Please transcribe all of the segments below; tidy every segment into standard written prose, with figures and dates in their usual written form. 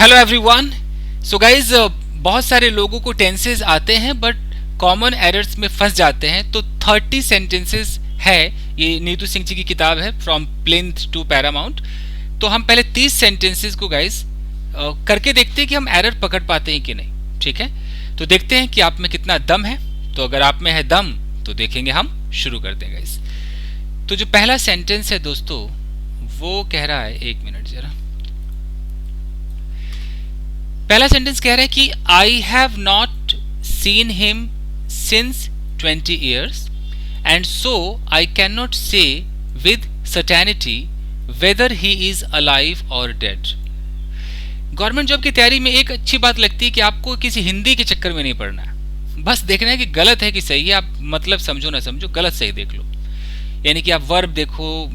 Hello everyone. So guys, बहुत सारे लोगों को टेंसेस आते हैं बट कॉमन एरर्स में फंस जाते हैं। तो 30 सेंटेंसेस है, ये नीतू सिंह जी की किताब है फ्रॉम प्लिंथ टू पैरामाउंट। तो हम पहले 30 सेंटेंसेस को गाइज करके देखते हैं कि हम एरर पकड़ पाते हैं कि नहीं। ठीक है, तो देखते हैं कि आप में कितना दम है। तो अगर आप में है दम तो देखेंगे, हम शुरू करते हैं गाइज। तो जो पहला सेंटेंस है दोस्तों, वो कह रहा है, एक मिनट जरा, पहला सेंटेंस कह रहा है कि I have not seen him since 20 years and so I can not say with certainty whether he is alive or dead. Government job की तैयारी में एक अच्छी बात लगती है कि आपको किसी हिंदी के चक्कर में नहीं पड़ना है, बस देखना है कि गलत है कि सही है। आप मतलब समझो ना समझो, गलत सही देख लो। यानी कि आप वर्ब देखो,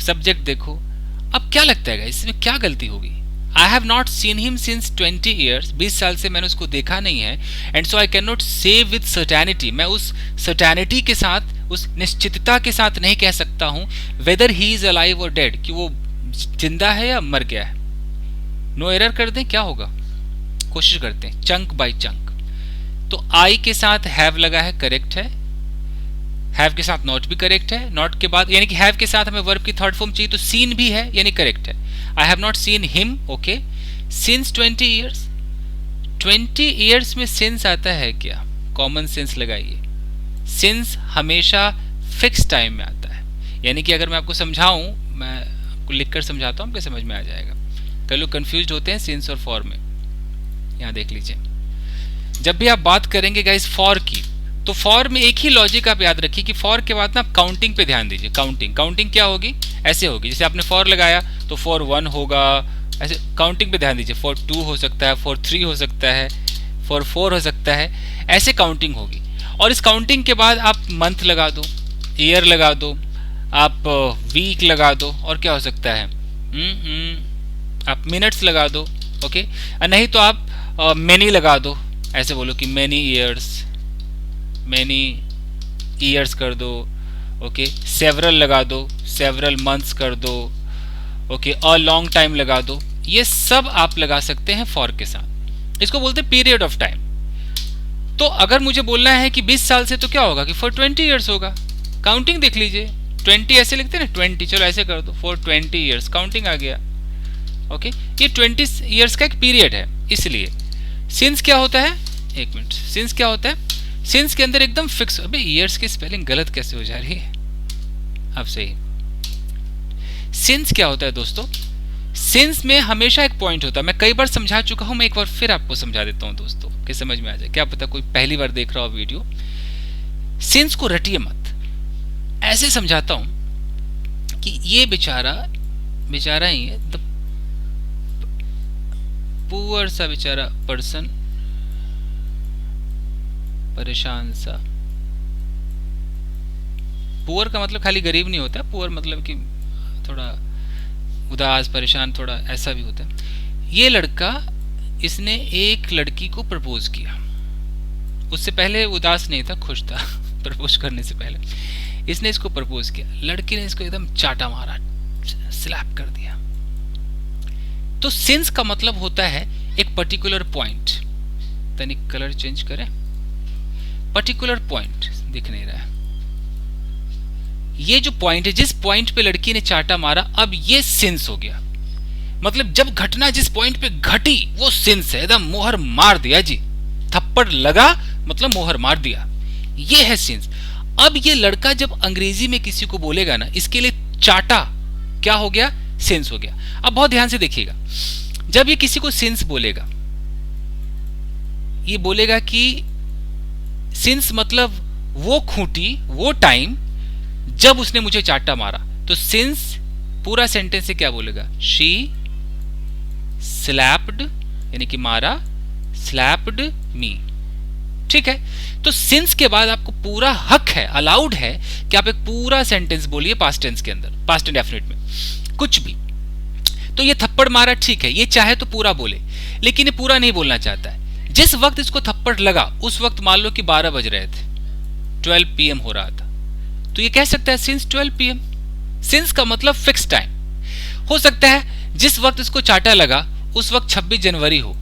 सब्जेक्ट देखो। अब क्या लगता है इसमें क्या गलती होगी? आई have not seen him since 20 years, 20 साल से मैंने उसको देखा नहीं है। And so I can not say with certainty, मैं उस सर्टेनिटी के साथ, उस निश्चितता के साथ नहीं कह सकता हूं weather he is alive or dead, कि वो जिंदा है या मर गया है। नो एरर कर दें, क्या होगा? कोशिश करते हैं चंक बाय चंक। तो आई के साथ हैव लगा है, करेक्ट है। हैव के साथ नॉट भी करेक्ट है। नॉट के बाद यानी कि हैव के साथ हमें वर्ब की थर्ड फॉर्म चाहिए, तो सीन भी है यानी करेक्ट है। आई have not seen him, okay. Since 20 years, 20 years में सिंस आता है क्या? कॉमन सेंस लगाइए। सिंस हमेशा फिक्स टाइम में आता है। यानी कि अगर मैं आपको समझाऊं, मैं आपको लिखकर समझाता हूं, आपको समझ में आ जाएगा। कई लोग कंफ्यूज होते हैं सिंस और फॉर में। यहां देख लीजिए, जब भी आप बात करेंगे गाइस फॉर की, तो फॉर में एक ही लॉजिक आप याद रखिए कि फॉर के बाद ना काउंटिंग पे ध्यान दीजिए। काउंटिंग क्या होगी? ऐसे होगी, जैसे आपने फॉर लगाया तो फॉर 1 होगा, ऐसे काउंटिंग पे ध्यान दीजिए। फॉर 2 हो सकता है, फॉर 3 हो सकता है, फॉर 4 हो सकता है, ऐसे काउंटिंग होगी। और इस काउंटिंग के बाद आप मंथ लगा दो, ईयर लगा दो, आप वीक लगा दो, और क्या हो सकता है, आप मिनट्स लगा दो, ओके। नहीं तो आप मेनी लगा दो, ऐसे बोलो कि मेनी ईयर्स कर दो, ओके। सेवरल लगा दो, सेवरल मंथ्स कर दो, ओके। अ लॉन्ग टाइम लगा दो। ये सब आप लगा सकते हैं फॉर के साथ। इसको बोलते हैं पीरियड ऑफ टाइम। तो अगर मुझे बोलना है कि 20 साल से, तो क्या होगा कि फॉर 20 years होगा। काउंटिंग देख लीजिए, 20 ऐसे लिखते हैं ना, 20, चलो ऐसे कर दो, फॉर 20 years, काउंटिंग आ गया, ओके। ये 20 years का एक पीरियड है। इसलिए सिंस क्या होता है, एक मिनट, सिंस क्या होता है? सिंस के अंदर एकदम फिक्स। अबे ईयर्स की स्पेलिंग गलत कैसे हो जा रही है? अब सही। सिंस क्या होता है दोस्तों? सिंस में हमेशा एक पॉइंट होता है। मैं कई बार समझा चुका हूं, मैं एक बार फिर आपको समझा देता हूं दोस्तों, कि समझ में आ जाए। क्या पता कोई पहली बार देख रहा हो वीडियो। सिंस को रटिए मत, ऐसे समझाता हूं कि ये बेचारा ही है, द पुअर सा बेचारा पर्सन, परेशान सा। पुअर का मतलब खाली गरीब नहीं होता, पुअर मतलब कि थोड़ा उदास, परेशान, थोड़ा ऐसा भी होता है। ये लड़का, इसने एक लड़की को प्रपोज किया। उससे पहले उदास नहीं था, खुश था। प्रपोज करने से पहले इसने इसको प्रपोज किया। लड़की ने इसको एकदम चाटा मारा, स्लैप कर दिया। तो सिंस का मतलब होता है एक पर्टिकुलर पॉइंट। तनिक कलर चेंज करें, पर्टिकुलर पॉइंट दिख नहीं रहा है। ये जो पॉइंट है, जिस पॉइंट पे लड़की ने चाटा मारा, अब ये सिंस हो गया। मतलब जब घटना जिस पॉइंट पे घटी वो सिंस है। एकदम मोहर मार दिया जी, थप्पड़ लगा मतलब मोहर मार दिया, ये है सिंस। अब ये लड़का जब अंग्रेजी में किसी को बोलेगा ना, इसके लिए चाटा क्या हो गया? सिंस हो गया। अब बहुत ध्यान से देखिएगा, जब ये किसी को सिंस बोलेगा, ये बोलेगा कि सिंस मतलब वो खूंटी, वो टाइम जब उसने मुझे चाटा मारा। तो सिंस पूरा सेंटेंस से क्या बोलेगा? शी स्लैप्ड, यानी कि मारा, स्लैप्ड मी। ठीक है, तो सिंस के बाद आपको पूरा हक है, अलाउड है कि आप एक पूरा सेंटेंस बोलिए पास्ट टेंस के अंदर, पास्ट इंडेफिनिट में कुछ भी। तो ये थप्पड़ मारा, ठीक है, ये चाहे तो पूरा बोले, लेकिन ये पूरा नहीं बोलना चाहता है। जिस वक्त इसको थप्पड़ लगा उस वक्त मान लो कि 12 बज रहे थे, 12 PM हो रहा था, तो ये कह सकता है सिंस 12 PM। सिंस का मतलब फिक्स टाइम। हो सकता है जिस वक्त इसको चाटा लगा उस वक्त 26 जनवरी हो,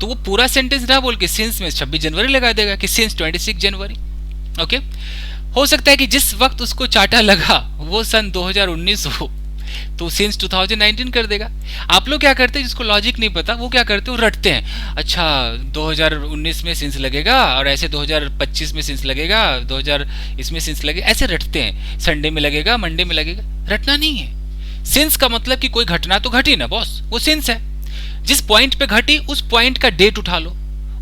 तो वो पूरा सेंटेंस ना बोल के सिंस में 26 जनवरी लगा देगा कि सिंस 26 जनवरी। ओके, हो सकता है कि जिस वक्त उसको चाटा लगा वो सन 2019 हो, तो सिंस 2019 कर देगा। आप लोग क्या करते हैं, जिसको लॉजिक नहीं पता वो क्या करते हैं, रटते हैं, अच्छा 2019 में सिंस लगेगा और ऐसे 2025 में सिंस लगेगा, 2000 इसमें सिंस लगेगा, ऐसे रटते हैं, संडे में लगेगा, मंडे में लगेगा। रटना नहीं है। सिंस का मतलब कि कोई घटना तो घटी ना बॉस, वो सिंस है। जिस पॉइंट पे घटी उस पॉइंट का डेट उठा लो,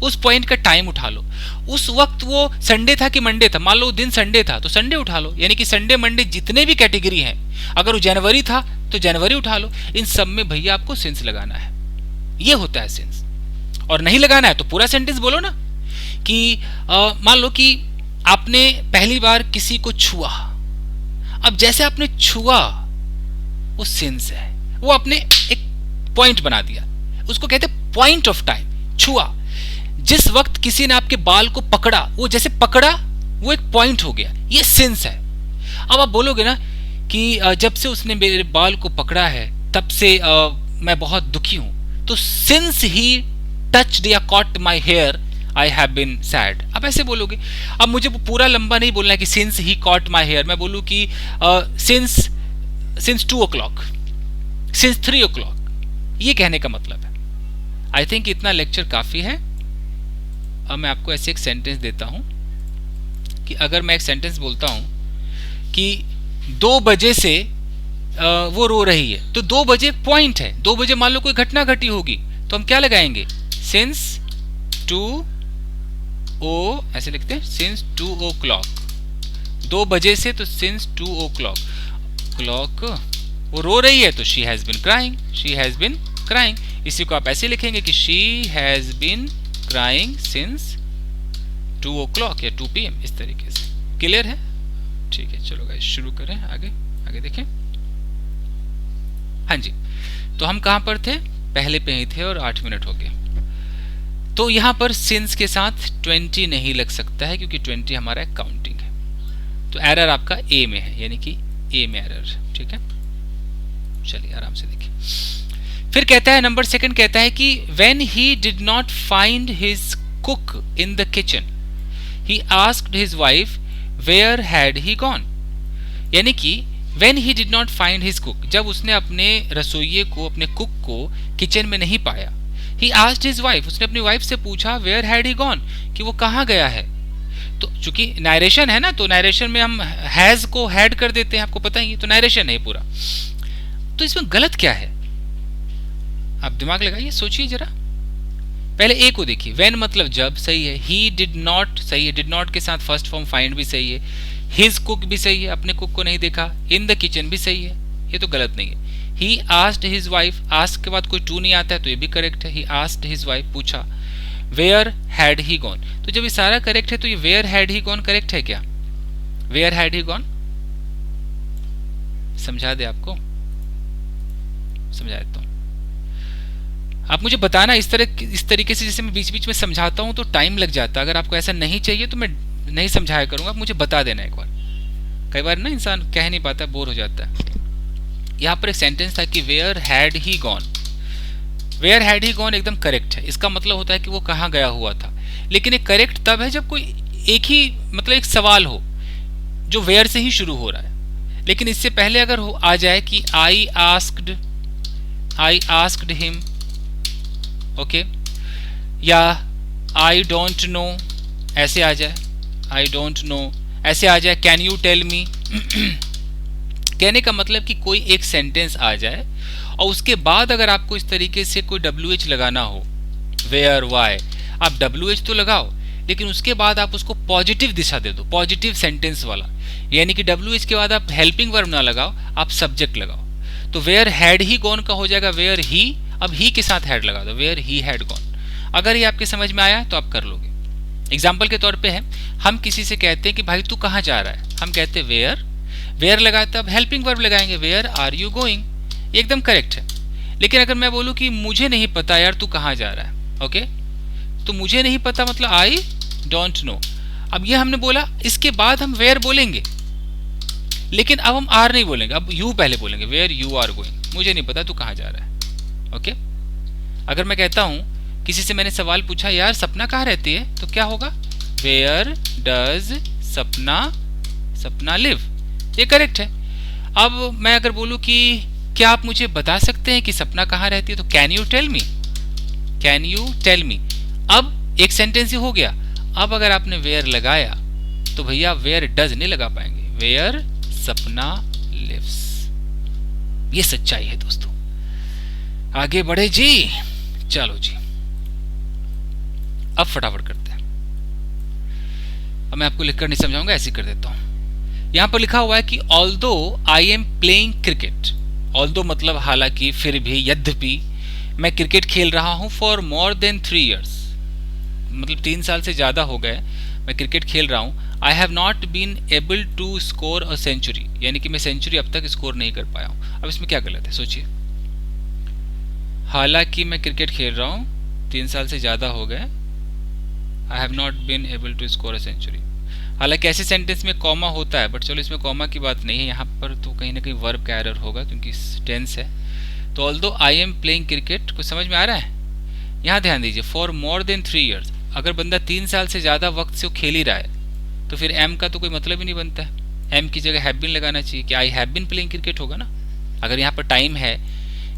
उस पॉइंट का टाइम उठा लो। उस वक्त वो संडे था कि मंडे था, मान लो दिन संडे था तो संडे उठा लो, यानी कि संडे मंडे जितने भी कैटेगरी हैं, अगर वो जनवरी था तो जनवरी उठा लो। इन सब में भैया आपको सिंस लगाना है, ये होता है सिंस। और नहीं लगाना है तो पूरा सेंटेंस बोलो ना कि मान लो कि आपने पहली बार किसी को छुआ, अब जैसे आपने छुआ वो सिंस है, वो आपने एक पॉइंट बना दिया, उसको कहते हैं पॉइंट ऑफ टाइम। छुआ, जिस वक्त किसी ने आपके बाल को पकड़ा, वो जैसे पकड़ा वो एक पॉइंट हो गया, ये सिंस है। अब आप बोलोगे ना कि जब से उसने मेरे बाल को पकड़ा है तब से मैं बहुत दुखी हूं, तो सिंस ही टच्ड या caught my hair I have been sad. अब ऐसे बोलोगे। अब मुझे पूरा लंबा नहीं बोलना है कि since he caught my hair, मैं बोलूं कि सिंस 2 o'clock, सिंस 3 o'clock, ये कहने का मतलब है। आई थिंक इतना लेक्चर काफी है। अब मैं आपको ऐसे एक सेंटेंस देता हूं कि अगर मैं एक सेंटेंस बोलता हूं कि 2 बजे से वो रो रही है, तो 2 बजे पॉइंट है, 2 बजे मान लो कोई घटना घटी होगी तो हम क्या लगाएंगे, सिंस 2 ऐसे लिखते हैं, सिंस 2 o'clock, 2 बजे से तो सिंस 2 o'clock, क्लॉक वो रो रही है तो she has been crying, she has been crying. इसी को आप ऐसे लिखेंगे कि she has been crying since 2 o'clock या 2 PM, इस तरीके से। क्लियर है? ठीक है, चलो गाइस शुरू करें, आगे देखें। हाँ जी, तो हम कहां पर थे, पहले पे ही थे और 8 मिनट हो गए। तो यहां पर सिंस के साथ 20 नहीं लग सकता है क्योंकि 20 हमारा काउंटिंग है, तो एरर आपका ए में है, यानी कि ए में एरर। ठीक है, चलिए आराम से देखिए। फिर कहता है नंबर 2 कहता है कि when he did not find his cook in the kitchen he asked his wife where had he gone. यानी कि when he did not find his cook, जब उसने अपने रसोइये को, अपने कुक को किचन में नहीं पाया, ही आस्क्ड हिज वाइफ, उसने अपनी वाइफ से पूछा वेयर हैड ही गॉन, कि वो कहाँ गया है। तो चूंकि नारेशन है ना, तो नारेशन में हम हैज को हैड कर देते हैं, आपको पता ही है, तो नारेशन है पूरा। तो इसमें गलत क्या है, आप दिमाग लगाइए, सोचिए जरा। पहले ए को देखिए, व्हेन मतलब जब, सही है। ही डिड नॉट सही है, डिड नॉट के साथ फर्स्ट फॉर्म फाइंड भी सही है। हिज कुक भी सही है, अपने कुक को नहीं देखा। इन द किचन भी सही है, ये तो गलत नहीं है। He asked his wife, ask के बाद कोई टू नहीं आता है तो ये भी करेक्ट है। ही आस्क्ड हिज वाइफ, पूछा। वेयर हैड ही गॉन, तो जब ये सारा करेक्ट है तो ये where had he gone correct है क्या? वेयर हैड ही गॉन समझा दे, आपको समझा देता हूं। आप मुझे बताना इस तरीके से, जैसे मैं बीच बीच में समझाता हूं तो टाइम लग जाता है। अगर आपको ऐसा नहीं चाहिए तो मैं नहीं समझाया करूंगा, आप मुझे बता देना एक बार। कई बार ना इंसान कह नहीं पाता, बोर हो जाता है। यहां पर एक सेंटेंस था कि where had he gone, where had he gone एकदम करेक्ट है। इसका मतलब होता है कि वो कहाँ गया हुआ था, लेकिन ये करेक्ट तब है जब कोई एक ही मतलब एक सवाल हो जो वेयर से ही शुरू हो रहा है। लेकिन इससे पहले अगर आ जाए कि आई आस्क्ड हिम, ओके, या आई डोंट नो ऐसे आ जाए, आई डोंट नो ऐसे आ जाए, कैन यू टेल मी। कहने का मतलब कि कोई एक सेंटेंस आ जाए और उसके बाद अगर आपको इस तरीके से कोई WH लगाना हो, वेयर वाई, आप WH तो लगाओ, लेकिन उसके बाद आप उसको पॉजिटिव दिशा दे दो, पॉजिटिव सेंटेंस वाला। यानी कि WH के बाद आप हेल्पिंग वर्ब ना लगाओ, आप सब्जेक्ट लगाओ। तो वेयर हैड ही गॉन का हो जाएगा वेयर ही, अब ही के साथ हैड लगा दो, वेयर ही हैड गॉन। अगर ये आपके समझ में आया तो आप कर लोगे। एग्जाम्पल के तौर पे है, हम किसी से कहते हैं कि भाई तू कहाँ जा रहा है, हम कहते हैं वेयर, वेयर लगाते अब हेल्पिंग वर्ब लगाएंगे, वेयर आर यू गोइंग, एकदम करेक्ट है। लेकिन अगर मैं बोलूं कि मुझे नहीं पता यार तू कहाँ जा रहा है, ओके, तो मुझे नहीं पता मतलब आई डोंट नो। अब ये हमने बोला, इसके बाद हम वेयर बोलेंगे, लेकिन अब हम आर नहीं बोलेंगे, अब यू पहले बोलेंगे, वेयर यू आर गोइंग, मुझे नहीं पता तू कहाँ जा रहा है, ओके। अगर मैं कहता हूं, किसी से मैंने सवाल पूछा, यार सपना कहाँ रहती है, तो क्या होगा, वेयर डज सपना सपना लिव, ये करेक्ट है। अब मैं अगर बोलूं कि क्या आप मुझे बता सकते हैं कि सपना कहाँ रहती है, तो can you tell me, can you tell me. अब एक सेंटेंस ही हो गया। अब अगर आपने वेयर लगाया तो भैया वेयर डज नहीं लगा पाएंगे, वेयर सपना लिव्स। ये सच्चाई है दोस्तों। आगे बढ़े जी, चलो जी, अब फटाफट करते हैं। अब मैं आपको लिखकर नहीं समझाऊंगा, ऐसे कर देता हूं। यहां पर लिखा हुआ है कि although I am playing cricket, although मतलब हालांकि, फिर भी, यद्यपि मैं क्रिकेट खेल रहा हूं फॉर मोर देन 3 years, मतलब 3 साल से ज्यादा हो गए मैं क्रिकेट खेल रहा हूं। I have not been able to score a century, यानी कि मैं सेंचुरी अब तक स्कोर नहीं कर पाया हूं। अब इसमें क्या गलत है, सोचिए। हालांकि मैं क्रिकेट खेल रहा हूं, 3 साल से ज्यादा हो गए, I have not been able to score a century. हालांकि ऐसे सेंटेंस में कॉमा होता है, बट चलो इसमें कॉमा की बात नहीं है यहाँ पर, तो कहीं ना कहीं वर्ब का एरर होगा क्योंकि टेंस है। तो although I am playing cricket, कुछ समझ में आ रहा है? यहाँ ध्यान दीजिए, फॉर मोर देन 3 years, अगर बंदा 3 साल से ज्यादा वक्त से वो खेल ही रहा है तो फिर एम का तो कोई मतलब ही नहीं बनता है। एम की जगह हैव बीन लगाना चाहिए कि I have been playing cricket होगा ना। अगर यहाँ पर टाइम है,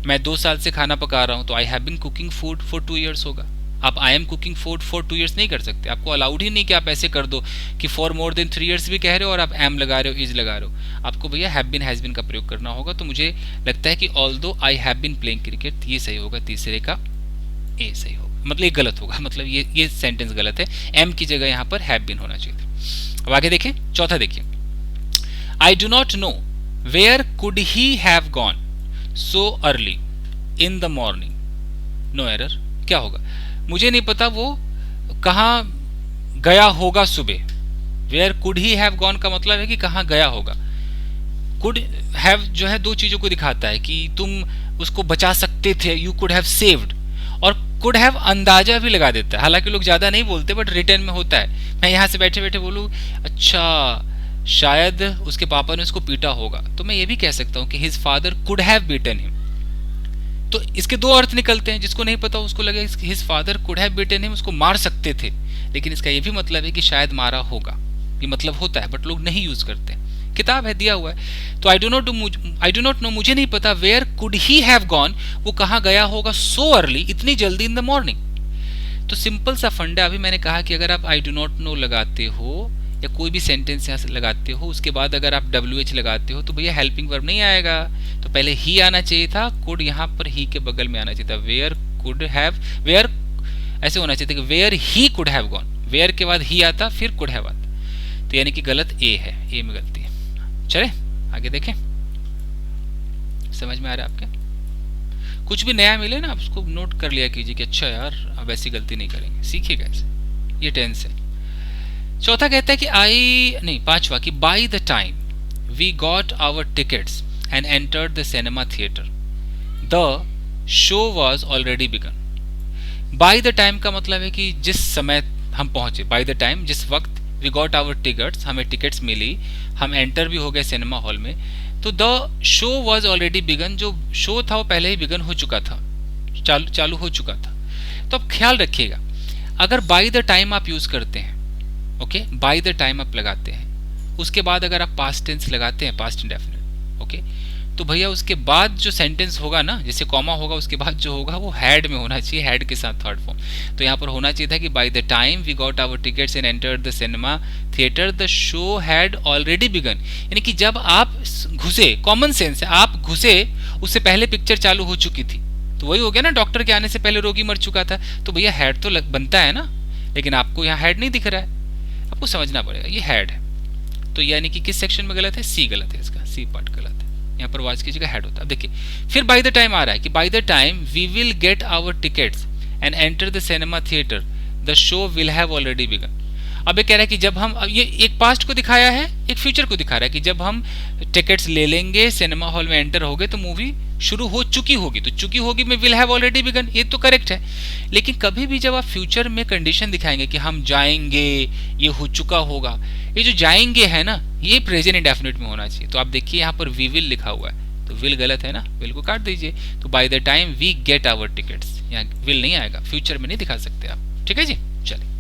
मैं 2 साल से खाना पका रहा हूँ, तो I have been cooking food for 2 years होगा। आप I am cooking food for 2 years नहीं कर सकते, आपको अलाउड ही नहीं कि आप ऐसे कर दो कि फॉर मोर देन 3 years भी कह रहे हो और आप एम लगा रहे हो, इज लगा रहे हो। आपको भैया हैव बीन हैज बीन का प्रयोग करना होगा। तो मुझे लगता है कि although I have been playing cricket, ये सही होगा, तीसरे का ए सही होगा, मतलब ये गलत होगा, मतलब ये सेंटेंस गलत है, एम की जगह यहाँ पर हैव बीन होना चाहिए था। अब आगे देखें, चौथा देखिए, I do not know where could he have gone so early in the morning, no error. क्या होगा, मुझे नहीं पता वो कहाँ गया होगा सुबह। Where could he have gone का मतलब है कि कहाँ गया होगा। कुड हैव जो है 2 चीजों को दिखाता है कि तुम उसको बचा सकते थे, यू कुड हैव सेव्ड, और कुड हैव अंदाजा भी लगा देता है। हालांकि लोग ज्यादा नहीं बोलते, बट रिटर्न में होता है। मैं यहाँ से बैठे बैठे बोलूँ, अच्छा शायद उसके पापा ने उसको पीटा होगा, तो मैं ये भी कह सकता हूँ कि his father could have beaten him. तो इसके 2 अर्थ निकलते हैं। जिसको नहीं पता उसको लगे his father could have beaten him, उसको मार सकते थे, लेकिन इसका ये भी मतलब है कि शायद मारा होगा, ये मतलब होता है, बट लोग नहीं यूज करते। किताब है, दिया हुआ है। तो आई डू नॉट नो, मुझे नहीं पता, where could he have gone, वो कहाँ गया होगा, सो अर्ली, इतनी जल्दी, इन द मॉर्निंग। तो सिंपल सा फंडा, अभी मैंने कहा कि अगर आप आई डू नॉट नो लगाते हो या कोई भी सेंटेंस यहाँ से लगाते हो, उसके बाद अगर आप WH लगाते हो, तो भैया हेल्पिंग वर्ब नहीं आएगा, तो पहले ही आना चाहिए था, कुड यहाँ पर ही के बगल में आना चाहिए था, वेयर कुड हैव, वेयर ऐसे होना चाहिए था कि where he could have gone, where के बाद ही आता, फिर कुड हैव आता। तो यानी कि गलत ए है, ए में गलती है। चले आगे देखें, समझ में आ रहा है आपके? कुछ भी नया मिले ना, आप उसको नोट कर लिया कीजिए कि अच्छा यार अब ऐसी गलती नहीं करेंगे, सीखिएगा ऐसे, ये टेंस है। चौथा कहता है कि पांचवा, कि by the time we got our tickets and entered the cinema theatre the show was already begun. By the time का मतलब है कि जिस समय हम पहुंचे, बाय द टाइम जिस वक्त, वी गॉट आवर टिकट्स हमें टिकट्स मिली, हम एंटर भी हो गए सिनेमा हॉल में, तो the show was already begun, जो शो था वो पहले ही बिगन हो चुका था, चालू हो चुका था। तो अब ख्याल रखिएगा, अगर बाय द टाइम आप यूज करते हैं, ओके, बाय द टाइम आप लगाते हैं, उसके बाद अगर आप पास्ट टेंस लगाते हैं, पास्ट इंडेफिनिट, ओके, तो भैया उसके बाद जो सेंटेंस होगा ना, जैसे कॉमा होगा, उसके बाद जो होगा वो हैड में होना चाहिए, हैड के साथ थर्ड फॉर्म। तो यहाँ पर होना चाहिए था कि by the time we got our tickets and entered the cinema theatre the show had already begun, यानी कि जब आप घुसे, कॉमन सेंस है, आप घुसे उससे पहले पिक्चर चालू हो चुकी थी। तो वही हो गया ना, डॉक्टर के आने से पहले रोगी मर चुका था, तो भैया हैड तो बनता है ना, लेकिन आपको यहाँ हैड नहीं दिख रहा है, आपको समझना पड़ेगा ये हैड है। तो यानी कि किस सेक्शन में गलत है, सी गलत है, इसका सी पार्ट गलत है, यहाँ पर वाज की जगह हैड होता है। देखिए फिर बाय द टाइम आ रहा है कि by the time we will get our tickets and enter the cinema theatre the show will have already began. अब ये कह रहा है कि जब हम, अब ये एक पास्ट को दिखाया है, एक फ्यूचर को दिखा रहा है कि जब हम टिकट्स ले लेंगे, सिनेमा हॉल में एंटर हो गए, तो मूवी शुरू हो चुकी होगी, तो चुकी होगी में विल हैव ऑलरेडी बिगन, ये तो करेक्ट है। लेकिन कभी भी जब आप फ्यूचर में कंडीशन दिखाएंगे कि हम जाएंगे, ये हो चुका होगा, ये जो जाएंगे है ना, ये प्रेजेंट इंडेफिनिट में होना चाहिए। तो आप देखिए यहाँ पर वी विल लिखा हुआ है, तो विल गलत है ना, विल को काट दीजिए। तो by the time we get our tickets, यहाँ विल नहीं आएगा, फ्यूचर में नहीं दिखा सकते आप। ठीक है जी, चलिए।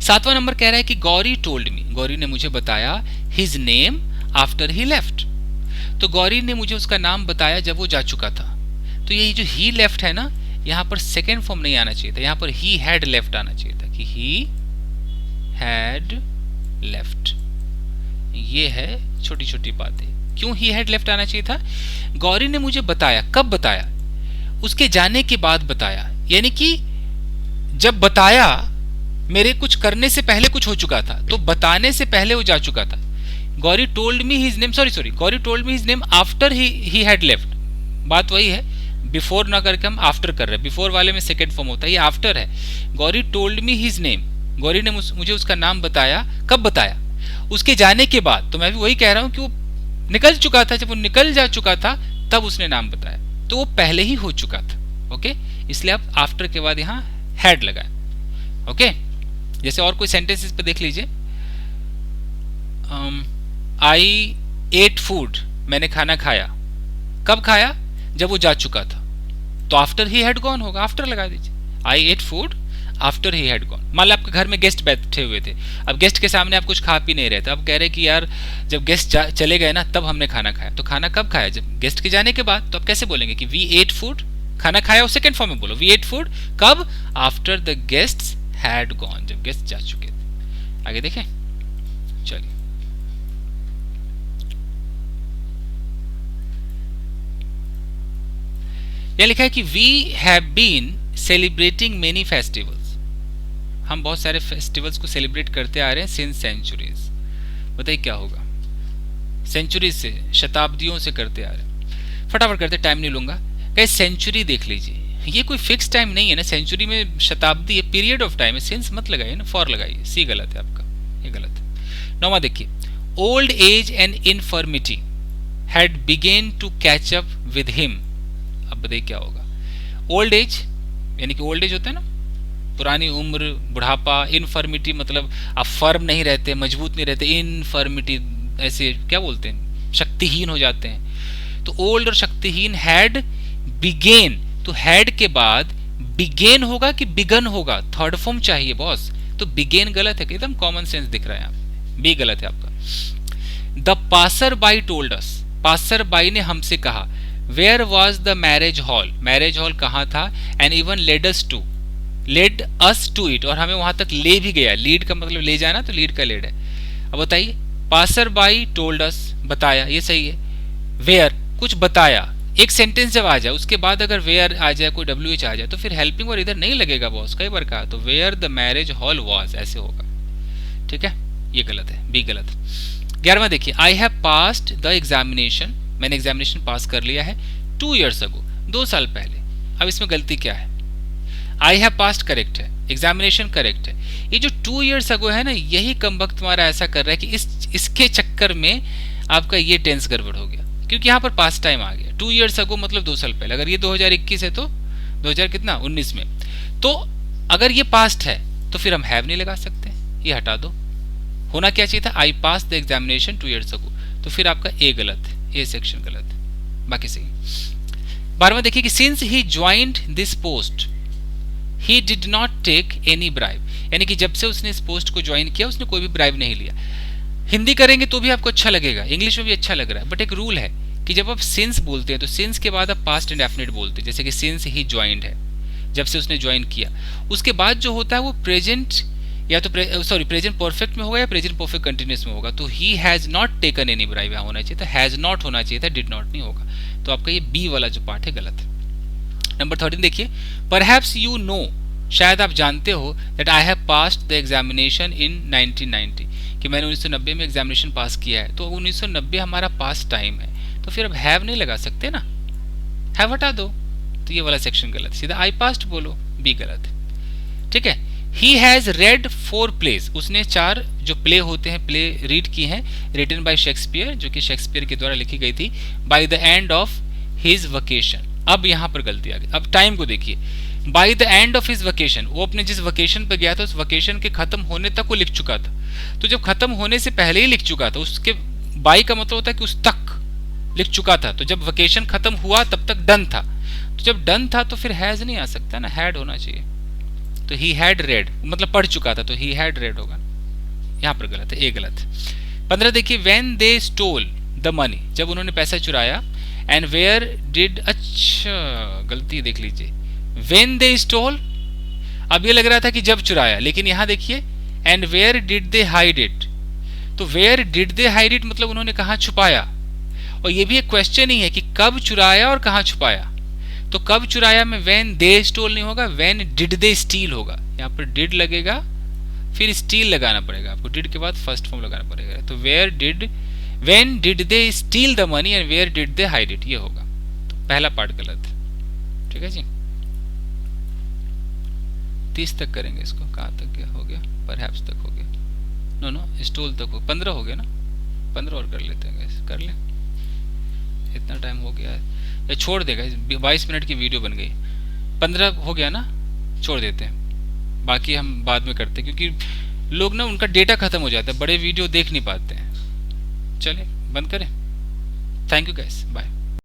7वां नंबर कह रहा है कि गौरी टोल्ड मी, गौरी ने मुझे बताया his name after he left. तो गौरी ने मुझे उसका नाम बताया जब वो जा चुका था। तो यही जो ही लेफ्ट है ना, यहाँ पर सेकेंड फॉर्म नहीं आना चाहिए था, यहाँ पर ही हैड लेफ्ट आना चाहिए था कि ही हैड लेफ्ट। ये है छोटी छोटी बातें। क्यों ही हैड लेफ्ट आना चाहिए था? गौरी ने मुझे बताया, कब बताया? उसके जाने के बाद बताया, यानी कि जब बताया मेरे कुछ करने से पहले कुछ हो चुका था, तो बताने से पहले वो जा चुका था। Gauri told me his name, sorry Gauri told me his name after he had left. बात वही है, बिफोर ना करके हम आफ्टर कर रहे हैं, बिफोर वाले में सेकेंड फॉर्म होता है, ये आफ्टर है। Gauri told me his name, Gauri ने मुझे उसका नाम बताया, कब बताया? उसके जाने के बाद। तो मैं भी वही कह रहा हूं कि वो निकल चुका था, जब वो निकल जा चुका था तब उसने नाम बताया, तो वो पहले ही हो चुका था। ओके, इसलिए आप आफ्टर के बाद यहां हैड लगाए। ओके, जैसे और कोई सेंटेंसेस पे देख लीजिए, आई एट फूड, मैंने खाना खाया। कब खाया? जब वो जा चुका था, तो आफ्टर ही हैड गॉन होगा, आफ्टर लगा दीजिए। I ate food after he had gone. मान लो आपके घर में गेस्ट बैठे हुए थे, अब गेस्ट के सामने आप कुछ खा पी नहीं रहे थे, अब कह रहे कि यार जब गेस्ट चले गए ना तब हमने खाना खाया। तो खाना कब खाया? जब गेस्ट के जाने के बाद। तो आप कैसे बोलेंगे कि वी एट फूड, खाना खाया, और सेकंड फॉर्म में बोलो वी एट फूड कब? After the guests had gone, जब गेस्ट जा चुके थे। आगे देखें, चलिए। यह लिखा है कि we have been celebrating many festivals, हम बहुत सारे फेस्टिवल्स को सेलिब्रेट करते आ रहे हैं सिंस सेंचुरीज। बताइए क्या होगा? सेंचुरीज से, शताब्दियों से करते आ रहे हैं। फटाफट करते, टाइम नहीं लूंगा। कहीं सेंचुरी देख लीजिए, ये कोई फिक्स टाइम नहीं है ना, सेंचुरी में शताब्दी है, पीरियड ऑफ टाइम है, सिंस मत लगाइए ना, फॉर लगाइए। सी गलत है आपका, ये गलत है। 9वां देखिए, old age and infirmity had began to catch up with him. अब बताइए क्या होगा? ओल्ड एज यानी कि ओल्ड एज होता है ना, पुरानी उम्र, बुढ़ापा। इनफर्मिटी मतलब आप फर्म नहीं रहते, मजबूत नहीं रहते। इनफर्मिटी ऐसे क्या बोलते हैं, शक्तिहीन हो जाते हैं। तो ओल्ड और शक्तिहीन, हैड बिगेन, तो हैड के बाद बिगेन होगा कि बिगन होगा? थर्ड फॉर्म चाहिए बॉस, तो बिगेन गलत है, एकदम कॉमन सेंस दिख रहा है यहाँ, बी गलत है आपका। The passer by told us, passer by ने हमसे कहा। Where was the marriage hall, marriage hall कहाँ था? And even led us to it, और हमें वहां तक ले भी गया। लीड का मतलब ले जाना, तो लीड का लेड है। अब बताइए, पासर बाई टोल्ड अस, बताया, ये सही है। वेयर, कुछ बताया, एक सेंटेंस जब आ जाए उसके बाद अगर वेयर आ जाए, कोई WH आ जाए, तो फिर हेल्पिंग और इधर नहीं लगेगा बॉस, कई बार कहा। तो where the marriage hall was ऐसे होगा। ठीक है, ये गलत है, बी गलत। 11वां देखिए, I have passed the examination, मैंने एग्जामिनेशन पास कर लिया है 2 years ago, 2 साल पहले। अब इसमें गलती क्या है? आई हैव पास्ड करेक्ट है, एग्जामिनेशन करेक्ट है। ये जो 2 years ago है ना, यही कमबख्त तुम्हारा ऐसा कर रहा है कि इसके चक्कर में आपका ये टेंस गड़बड़ हो गया, क्योंकि यहाँ पर पास्ट टाइम आ गया। 2 years ago मतलब 2 साल पहले। अगर ये 2021 है तो 2000 कितना 19 में, तो अगर ये पास्ट है तो फिर हम हैव नहीं लगा सकते, ये हटा दो। होना क्या चाहिए था? आई पास द एग्जामिनेशन 2 years ago, तो फिर आपका ए गलत है, ए सेक्शन गलत है, बाकी सही। 12वां देखिए कि since he joined this post he did not take any bribe, यानी कि जब से उसने इस पोस्ट को ज्वाइन किया उसने कोई भी ब्राइब नहीं लिया। हिंदी करेंगे तो भी आपको अच्छा लगेगा, इंग्लिश में भी अच्छा लग रहा है, बट एक रूल है कि जब आप सिंस बोलते हैं तो सिंस के बाद आप पास्ट इंडेफिनिट बोलते हैं। जैसे कि सिंस ही ज्वाइंड है, जब से उसने ज्वाइन किया, उसके बाद जो होता है वो प्रेजेंट या तो प्रेजेंट परफेक्ट में होगा या प्रेजेंट परफेक्ट कंटिन्यूअस में होगा। तो he has not taken any bribe यहाँ होना चाहिए था, हैज नॉट होना चाहिए था, डिड नॉट नहीं होगा। तो आपका ये बी वाला जो पार्ट है गलत है। नंबर 13 देखिए, परहैप्स यू नो, शायद आप जानते हो, that I have passed the examination in 1990, कि मैंने 1990 में एग्जामिनेशन पास किया है। तो 1990 हमारा पास टाइम है, तो फिर अब हैव नहीं लगा सकते ना, हैव हटा दो, तो ये वाला सेक्शन गलत, सीधा आई पास्ट बोलो, बी गलत है। ठीक है, ही हैज रेड 4 प्लेस, उसने 4 जो प्ले होते हैं प्ले रीड की हैं, रिटन बाय शेक्सपियर, जो कि शेक्सपियर के द्वारा लिखी गई थी, by the end of his vacation. अब यहां पर गलती आ गई, अब टाइम को देखिए, by the end of his vacation, वो अपने जिस वकेशन पर गया था उस वकेशन के खत्म होने तक वो लिख चुका था। तो जब खत्म होने से पहले ही लिख चुका था, उसके बाय का मतलब होता है कि उस तक लिख चुका था, तो जब वेकेशन खत्म हुआ तब तक डन था, तो जब डन था तो फिर हैज नहीं आ सकता ना, हैड होना चाहिए। तो ही हैड रेड मतलब पढ़ चुका था, तो ही हैड रेड होगा। यहाँ पर गलत है, ए गलत है। 15 देखिए, when they stole the money, जब उन्होंने पैसा चुराया, एंड वेयर डिड, अच्छा गलती देख लीजिए, व्हेन दे स्टोल, अब ये लग रहा था कि जब चुराया, लेकिन यहाँ देखिए and where did they hide it, तो where did they hide it मतलब उन्होंने कहाँ छुपाया, और ये भी एक क्वेश्चन ही है कि कब चुराया और कहाँ छुपाया। तो कब चुराया में व्हेन दे स्टोल नहीं होगा, व्हेन डिड दे स्टील होगा। यहाँ पर डिड लगेगा, फिर स्टील लगाना पड़ेगा आपको, डिड के बाद फर्स्ट फॉर्म लगाना पड़ेगा। तो where did, when did they steal the money and where did they hide it, ये होगा। तो पहला पार्ट गलत है, ठीक है जी। 30 तक करेंगे इसको, कहाँ तक गया, हो गया, परहैप्स तक हो गया, नो स्टोल तक हो, 15 हो गया ना, 15 और कर लेते हैं गैस, कर लें, इतना टाइम हो गया है, या छोड़ देगा, 22 मिनट की वीडियो बन गई, 15 हो गया ना, छोड़ देते हैं, बाकी हम बाद में करते हैं, क्योंकि लोग ना उनका डेटा खत्म हो जाता है, बड़े वीडियो देख नहीं पाते हैं। चलिए बंद करें, थैंक यू गैस, बाय।